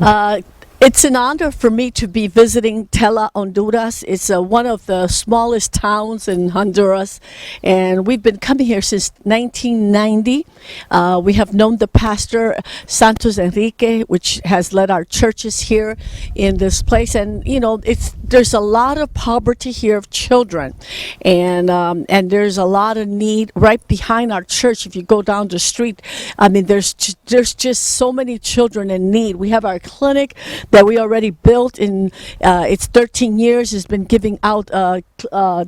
Uh, it's an honor for me to be visiting Tela, Honduras. It's one of the smallest towns in Honduras, and we've been coming here since 1990. We have known the pastor, Santos Enrique, which has led our churches here in this place. And, you know, there's a lot of poverty here of children, and there's a lot of need right behind our church. If you go down the street, I mean, there's just so many children in need. We have our clinic that we already built in it's 13 years. It's been giving out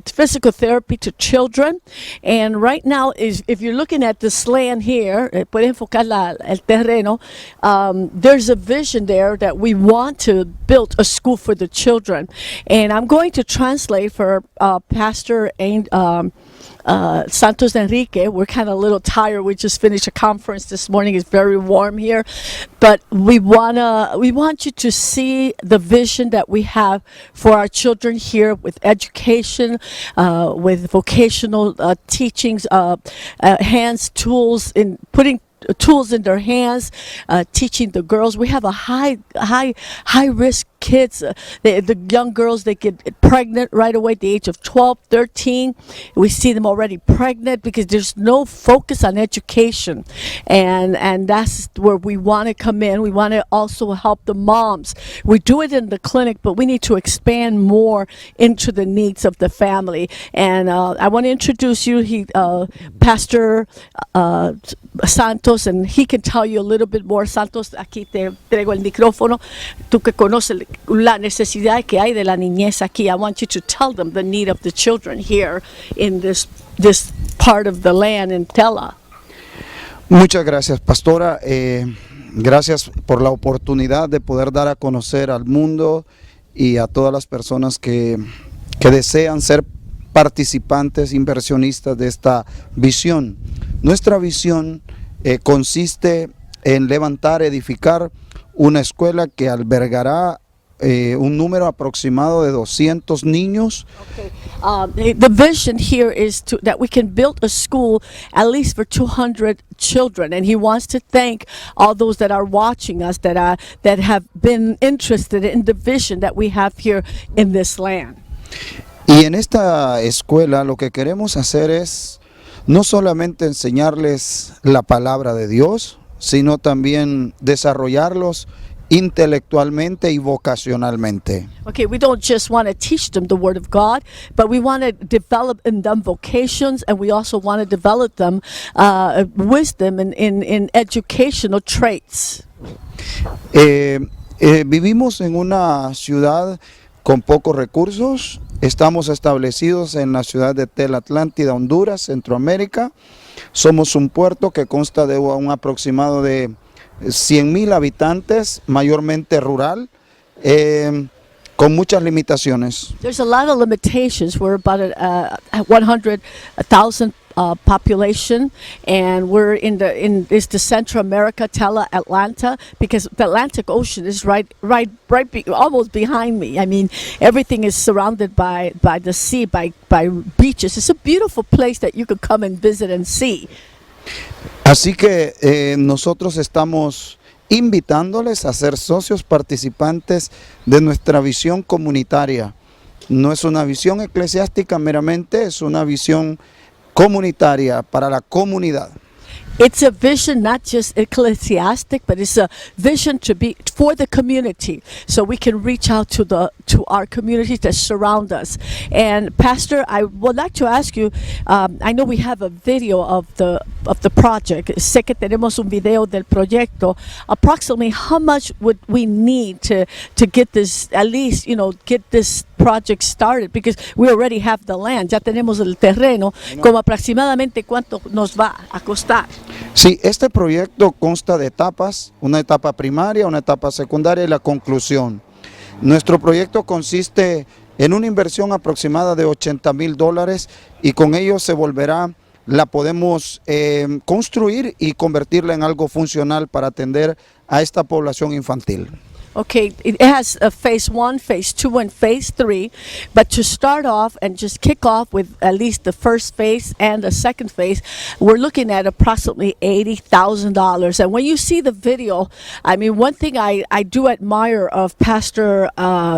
physical therapy to children, and right now if you're looking at this land here, puede enfocar el terreno, there's a vision there that we want to build a school for the children, and I'm going to translate for Pastor Santos Enrique. We're kind of a little tired. We just finished a conference this morning. It's very warm here, but we want you to see the vision that we have for our children here with education, with vocational teachings, hands, tools, in putting tools in their hands, teaching the girls. We have a high risk kids, the young girls, they get pregnant right away at the age of 12, 13. We see them already pregnant because there's no focus on education, and that's where we want to come in. We want to also help the moms. We do it in the clinic, but we need to expand more into the needs of the family. And I want to introduce you, Pastor Santos, and he can tell you a little bit more. Santos, aquí te traigo el micrófono. Tú que conoces la necesidad que hay de la niñez aquí. I want you to tell them the need of the children here in this part of the land in Tela. Muchas gracias, pastora. Gracias por la oportunidad de poder dar a conocer al mundo y a todas las personas que desean ser participantes, inversionistas de esta visión. Nuestra visión consiste en levantar, edificar una escuela que albergará un número aproximado de 200 niños. Okay. The vision here is that we can build a school at least for 200 children, and he wants to thank all those that are watching us that have been interested in the vision that we have here in this land. Y en esta escuela lo que queremos hacer es no solamente enseñarles la palabra de Dios, sino también desarrollarlos intelectualmente y vocacionalmente. Okay, we don't just want to teach them the Word of God, but we want to develop in them vocations, and we also want to develop them wisdom in educational traits. Vivimos en una ciudad con pocos recursos. Estamos establecidos en la ciudad de Tela, Atlántida, Honduras, Centroamérica. Somos un puerto que consta de un aproximado de 100,000 habitantes, mayormente rural, con muchas limitaciones. There's a lot of limitations. We're about 100,000 population, and we're in the Central America, Tela, Atlanta, because the Atlantic Ocean is right almost behind me. I mean, everything is surrounded by the sea, by beaches. It's a beautiful place that you could come and visit and see. Así que nosotros estamos invitándoles a ser socios participantes de nuestra visión comunitaria. No es una visión eclesiástica meramente, es una visión comunitaria para la comunidad. It's a vision not just ecclesiastic, but it's a vision to be for the community, so we can reach out to our communities that surround us. And Pastor, I would like to ask you. I know we have a video of the project. Sé que tenemos un video del proyecto. Approximately, how much would we need to get this, at least, get this project started? Because we already have the land. Ya tenemos el terreno. Como aproximadamente cuánto nos va a costar. Sí, este proyecto consta de etapas, una etapa primaria, una etapa secundaria y la conclusión. Nuestro proyecto consiste en una inversión aproximada de $80,000 y con ello la podemos construir y convertirla en algo funcional para atender a esta población infantil. Okay, it has a phase 1, phase 2, and phase 3. But to start off and just kick off with at least the first phase and the second phase, we're looking at approximately $80,000. And when you see the video, I mean, one thing I do admire of Pastor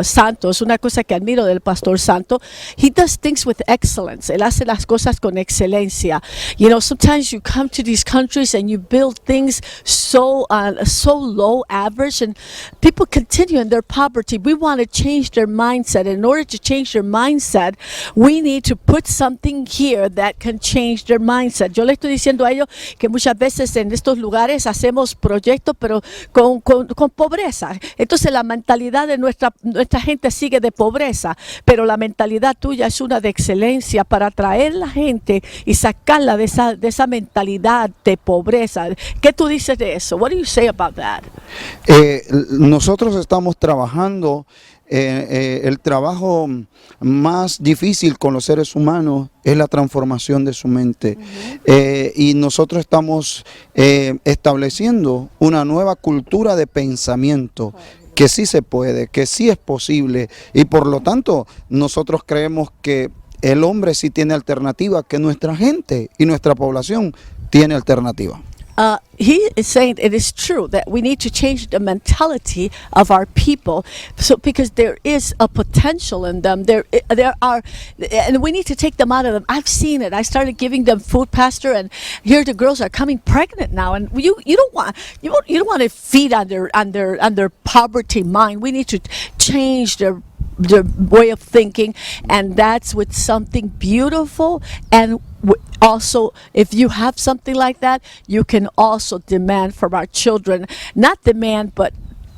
Santos, una cosa que admiro del Pastor Santo, he does things with excellence. Él hace las cosas con excelencia. You know, sometimes you come to these countries and you build things so low average, and people continue in their poverty. We want to change their mindset. In order to change their mindset, we need to put something here that can change their mindset. Yo le estoy diciendo a ellos que muchas veces en estos lugares hacemos proyectos, pero con pobreza. Entonces la mentalidad de nuestra gente sigue de pobreza, pero la mentalidad tuya es una de excelencia para atraer a la gente y sacarla de esa mentalidad de pobreza. ¿Qué tú dices de eso? What do you say about that? Nosotros estamos trabajando, el trabajo más difícil con los seres humanos es la transformación de su mente. Y nosotros estamos estableciendo una nueva cultura de pensamiento, que sí se puede, que sí es posible, y por lo tanto nosotros creemos que el hombre sí tiene alternativa, que nuestra gente y nuestra población tiene alternativa. He is saying it is true that we need to change the mentality of our people, so because there is a potential in them. There are, and we need to take them out of them. I've seen it. I started giving them food, Pastor, and here the girls are coming pregnant now. And you don't want to feed on their poverty mind. We need to change their way of thinking, and that's with something beautiful. And also, if you have something like that, you can also demand from our children, not demand, but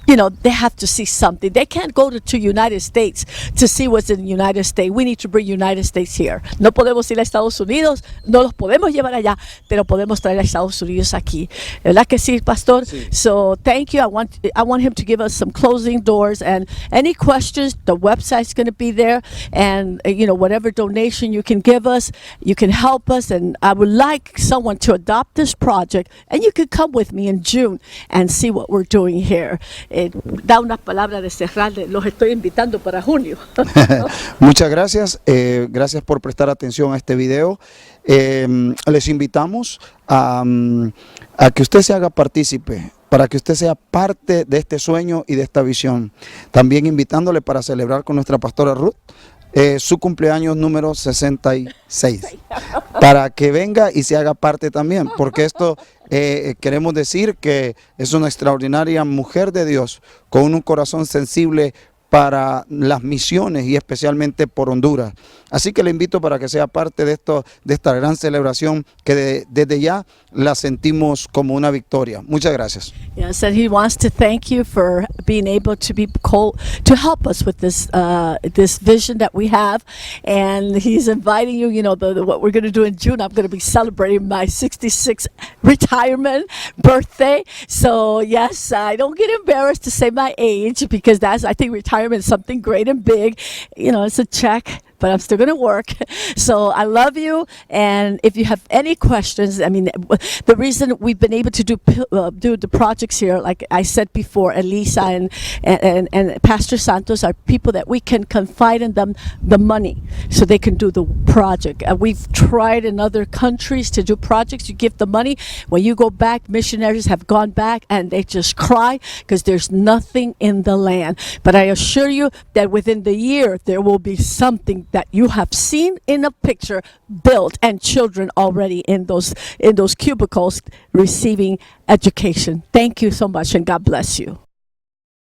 you know, they have to see something. They can't go to United States to see what's in the United States. We need to bring United States here. No podemos ir a Estados Unidos, no los podemos llevar allá, pero podemos traer a Estados Unidos aquí. ¿Verdad que sí, Pastor? Sí. So thank you. I want him to give us some closing doors, and any questions, the website's going to be there, and you know, whatever donation you can give us, you can help us. And I would like someone to adopt this project, and you could come with me in June and see what we're doing here. Da unas palabras de cerrar, los estoy invitando para junio. Muchas gracias, gracias por prestar atención a este video. Les invitamos a que usted se haga partícipe, para que usted sea parte de este sueño y de esta visión. También invitándole para celebrar con nuestra pastora Ruth su cumpleaños número 66, para que venga y se haga parte también, porque esto queremos decir que es una extraordinaria mujer de Dios con un corazón sensible para las misiones y especialmente por Honduras. Así que le invito para que sea parte de esta gran celebración que desde ya la sentimos como una victoria. Muchas gracias. Yes, and he wants to thank you for being able to help us with this this vision that we have, and he's inviting you. You know, what we're going to do in June. I'm going to be celebrating my 66th retirement birthday. So yes, I don't get embarrassed to say my age, because I think retirement is something great and big. You know, it's a check, but I'm still going to work. So I love you. And if you have any questions, I mean, the reason we've been able to do the projects here, like I said before, Elisa and Pastor Santos are people that we can confide in them the money so they can do the project. We've tried in other countries to do projects. You give the money. When you go back, missionaries have gone back and they just cry because there's nothing in the land. But I assure you that within the year, there will be something that you have seen in a picture built, and children already in those cubicles receiving education. Thank you so much, and God bless you.